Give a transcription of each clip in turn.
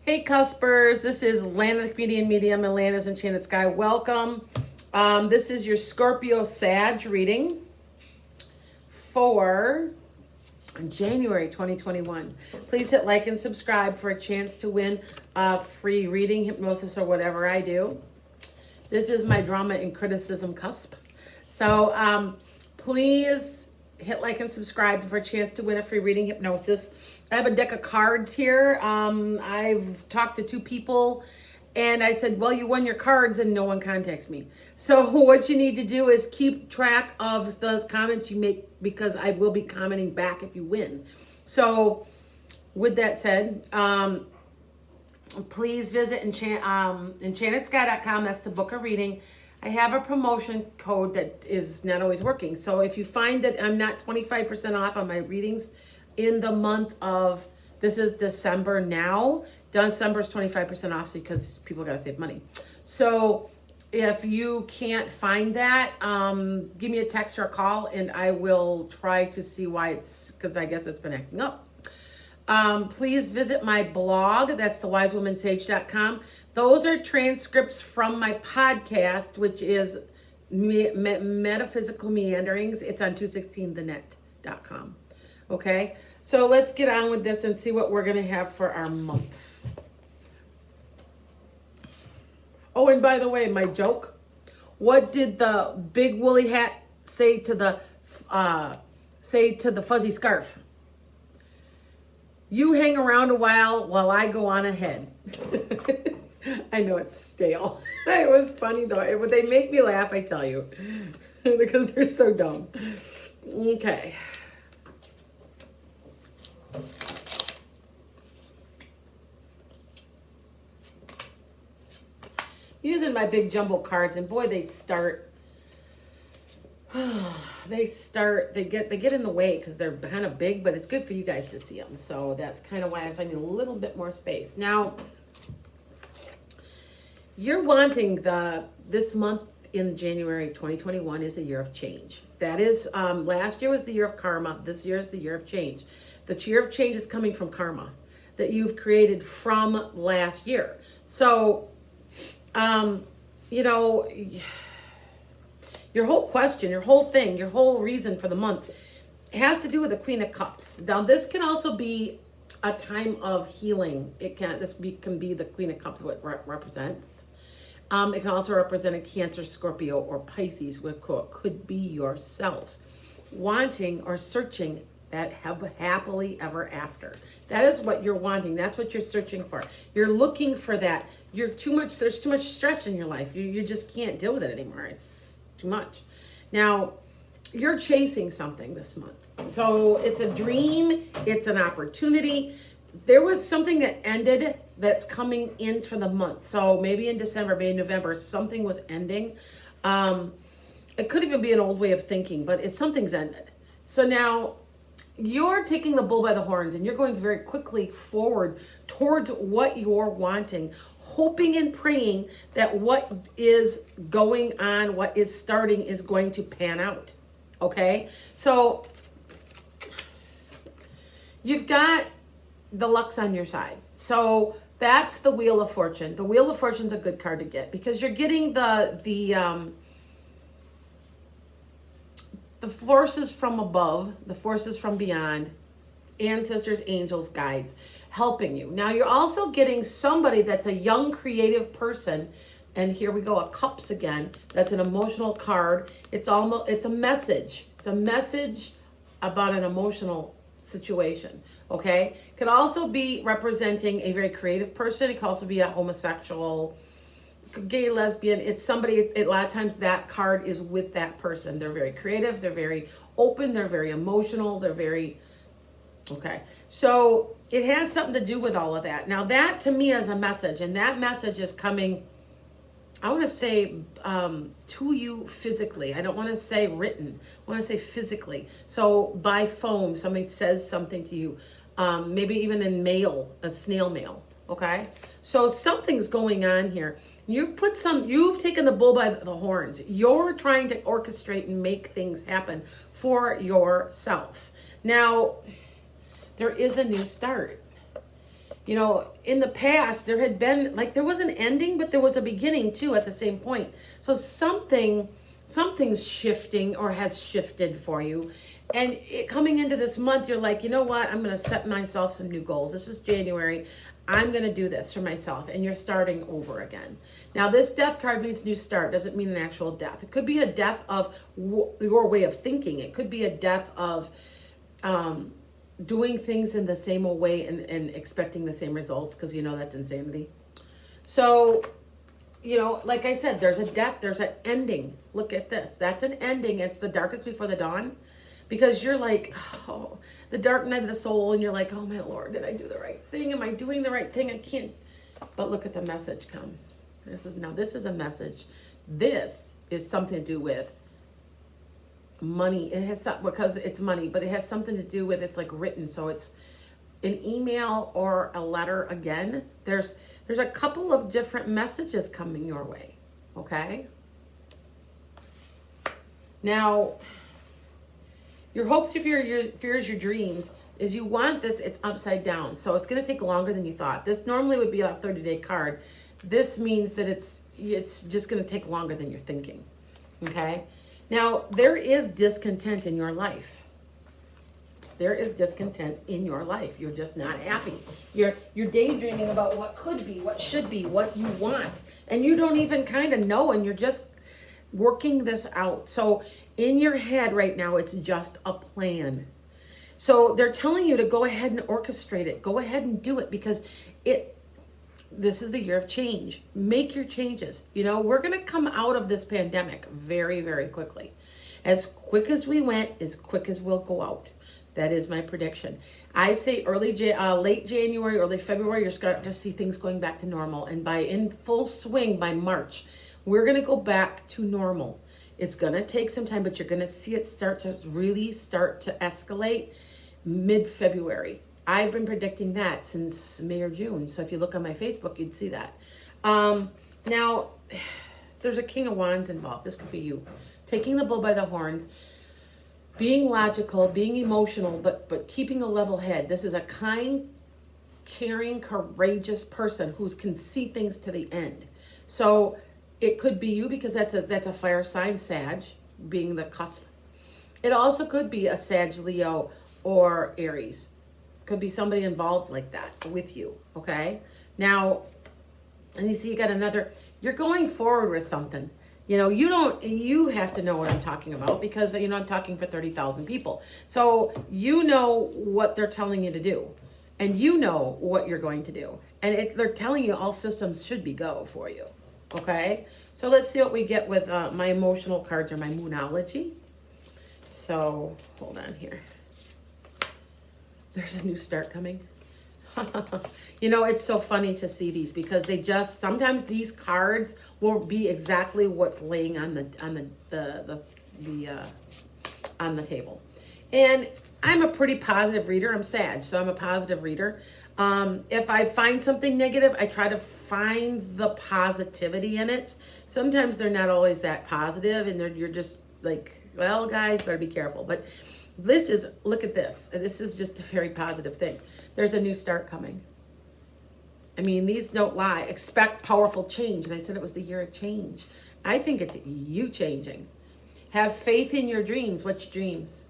Hey Cuspers, this is Lana the Comedian Medium and Lana's Enchanted Sky. Welcome. This is your Scorpio Sag reading for January 2021. Please hit like and subscribe for a chance to win a free reading, hypnosis, or whatever I do. This is my drama and criticism cusp. So please hit like and subscribe for a chance to win a free reading, hypnosis. I have a deck of cards here. I've talked to two people and I said, well, you won your cards, and no one contacts me. So what you need to do is keep track of those comments you make, because I will be commenting back if you win. So with that said, please visit enchantedsky.com. That's to book a reading. I have a promotion code that is not always working. So if you find that I'm not 25% off on my readings in the month of, this is December now, December is 25% off because people got to save money. So if you can't find that, give me a text or a call and I will try to see why it's, because I guess it's been acting up. Please visit my blog. That's thewisewomensage.com. Those are transcripts from my podcast, which is Metaphysical Meanderings. It's on 216thenet.com. Okay, so let's get on with this and see what we're going to have for our month. Oh, and by the way, my joke. What did the big woolly hat say to the fuzzy scarf? You hang around a while I go on ahead. I know it's stale. It was funny though. They make me laugh, I tell you, because they're so dumb. Okay. Using my big jumbo cards, and boy, they get in the way because they're kind of big, but it's good for you guys to see them. So that's kind of why I need a little bit more space. Now, you're wanting this month in January 2021 is a year of change. That is, last year was the year of karma. This year is the year of change. The year of change is coming from karma that you've created from last year. So, your whole question, your whole thing, your whole reason for the month has to do with the Queen of Cups. Now, this can also be a time of healing. Can be the Queen of Cups, what it represents. It can also represent a Cancer, Scorpio, or Pisces, which could be yourself wanting or searching that happily ever after. That is what you're wanting. That's what you're searching for. You're looking for that. There's too much stress in your life. You just can't deal with it anymore. It's too much. Now, you're chasing something this month. So it's a dream. It's an opportunity. There was something that ended that's coming in for the month. So maybe in December, maybe in November, something was ending. It could even be an old way of thinking, but something's ended. So now you're taking the bull by the horns and you're going very quickly forward towards what you're wanting, hoping and praying that what is going on, what is starting, is going to pan out. Okay? So you've got the luck's on your side. So that's the Wheel of Fortune. The Wheel of Fortune's a good card to get because you're getting the forces from above, the forces from beyond, ancestors, angels, guides, helping you. Now you're also getting somebody that's a young, creative person. And here we go, a Cups again. That's an emotional card. It's a message. It's a message about an emotional situation. Okay. Could also be representing a very creative person. It could also be a homosexual, gay, lesbian. It's somebody, a lot of times that card is with that person. They're very creative, they're very open, they're very emotional, they're very, okay. So it has something to do with all of that. Now that to me is a message, and that message is coming, I want to say to you physically. I don't want to say written. I want to say physically. So by phone, somebody says something to you, maybe even in mail, a snail mail. Okay. So something's going on here. You've taken the bull by the horns. You're trying to orchestrate and make things happen for yourself. Now, there is a new start. You know, in the past, there had been, like, there was an ending, but there was a beginning too at the same point. So something's shifting or has shifted for you. And coming into this month, you're like, you know what? I'm going to set myself some new goals. This is January. I'm going to do this for myself. And you're starting over again. Now, this death card means new start. Doesn't mean an actual death. It could be a death of your way of thinking. It could be a death of doing things in the same old way and expecting the same results, because you know that's insanity. So, you know, like I said, there's a death, there's an ending. Look at this. That's an ending. It's the darkest before the dawn. Because you're like, oh, the dark night of the soul, and you're like, oh my Lord, did I do the right thing? Am I doing the right thing? I can't. But look at the message come. This is a message. This is something to do with money. It has some, because it's money, but it has something to do with, it's like written. So it's an email or a letter again. There's a couple of different messages coming your way. Okay. Now, your hopes, your fears, your dreams is you want this. It's upside down. So it's going to take longer than you thought. This normally would be a 30-day card. This means that it's just going to take longer than you're thinking. Okay. Now, there is discontent in your life. There is discontent in your life. You're just not happy. You're daydreaming about what could be, what should be, what you want. And you don't even kind of know, and you're just working this out. So in your head right now, it's just a plan. So they're telling you to go ahead and orchestrate it. Go ahead and do it, because this is the year of change. Make your changes. You know, we're going to come out of this pandemic very, very quickly. As quick as we went, as quick as we'll go out. That is my prediction. I say late January, early February, you're starting to see things going back to normal. And in full swing by March, we're going to go back to normal. It's going to take some time, but you're going to see it start to escalate mid-February. I've been predicting that since May or June. So if you look on my Facebook, you'd see that. Now, there's a King of Wands involved. This could be you. Taking the bull by the horns, being logical, being emotional, but keeping a level head. This is a kind, caring, courageous person who can see things to the end. So it could be you, because that's a fire sign, Sag, being the cusp. It also could be a Sag, Leo, or Aries. Could be somebody involved like that with you, okay? Now, and you see you got another, you're going forward with something. You know, you have to know what I'm talking about, because, you know, I'm talking for 30,000 people. So you know what they're telling you to do, and you know what you're going to do. And they're telling you all systems should be go for you. Okay, so let's see what we get with my emotional cards, or my Moonology. So hold on here. There's a new start coming. You know, it's so funny to see these, because sometimes these cards will be exactly what's laying on the table. And I'm a pretty positive reader. I'm Sag, so I'm a positive reader. If I find something negative, I try to find the positivity in it. Sometimes they're not always that positive, and you're just like, well, guys, better be careful. But look at this. This is just a very positive thing. There's a new start coming. I mean, these don't lie. Expect powerful change. And I said it was the year of change. I think it's you changing. Have faith in your dreams. What's your dreams?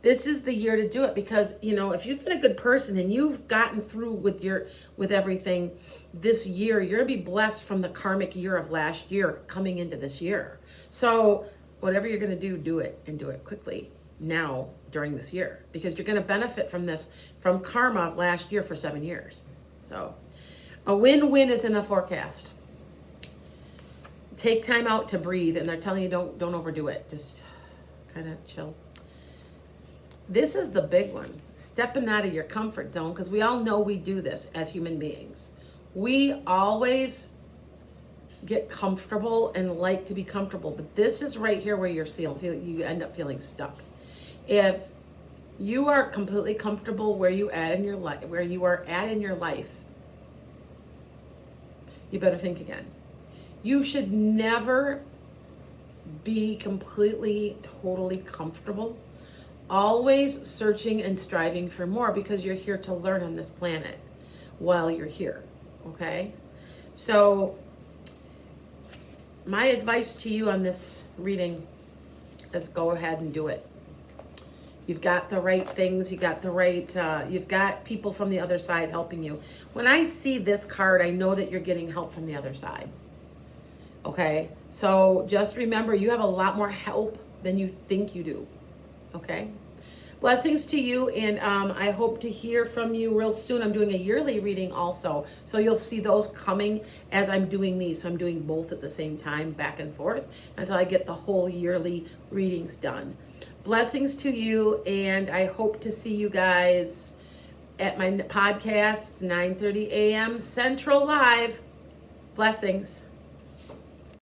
This is the year to do it, because, you know, if you've been a good person and you've gotten through with everything this year, you're going to be blessed from the karmic year of last year coming into this year. So whatever you're going to do it, and do it quickly now during this year, because you're going to benefit from this, from karma of last year for 7 years. So a win-win is in the forecast. Take time out to breathe, and they're telling you don't overdo it. Just kind of chill. This is the big one. Stepping out of your comfort zone, because we all know we do this as human beings. We always get comfortable and like to be comfortable, but this is right here where you end up feeling stuck. If you are completely comfortable where you are at in your life, you better think again. You should never be completely, totally comfortable. Always searching and striving for more, because you're here to learn on this planet. while you're here. Okay? So my advice to you on this reading is go ahead and do it. You've got the right things. You got the right, you've got people from the other side helping you. When I see this card, I know that you're getting help from the other side. Okay? So just remember, you have a lot more help than you think you do. Okay? Blessings to you, and I hope to hear from you real soon. I'm doing a yearly reading also, so you'll see those coming as I'm doing these. So I'm doing both at the same time, back and forth, until I get the whole yearly readings done. Blessings to you, and I hope to see you guys at my podcasts, 9:30 a.m. Central Live. Blessings.